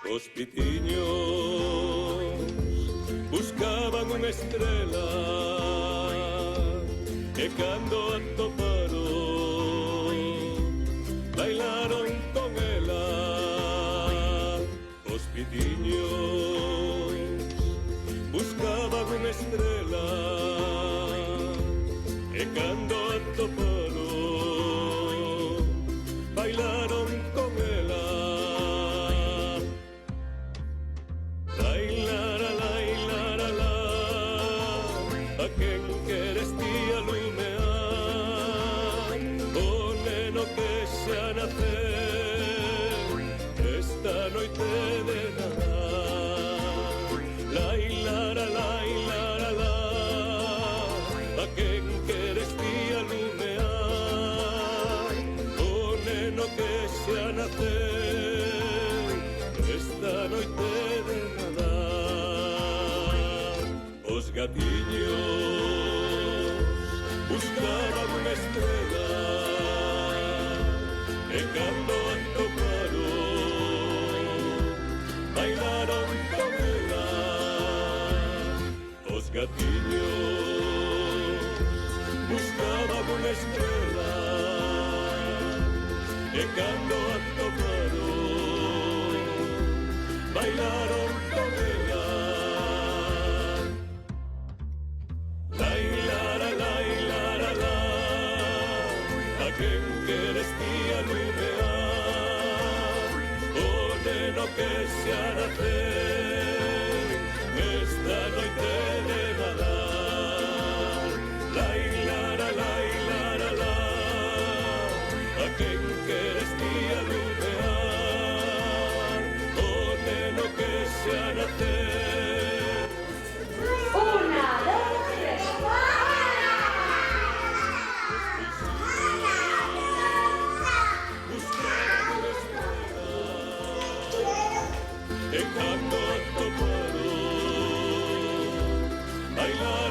Os pitiños buscaban unha estrela que cando atoparon bailaron con ela. Os pitiños buscaban unha estrela que cando atoparon bailaron con ela. A quen queres ti alumear o neno que xa nacer esta noite de Nadal. Lai, lara, lai, lara, la. A quen queres ti alumear o neno que xa nacer esta noite de Nadal. Os gatiños buscaban unha estrela e cando atoparon bailaron con ela. Os gatiños buscaban unha estrela e cando atoparon bailaron con ela. A quen queres ti alumear o neno que xa nacer esta noite de Nadal. Lai, lara, lai, lara, la. A quen queres ti alumear o neno que xa nacer. Una, dos, tres. E cando atoparon bailar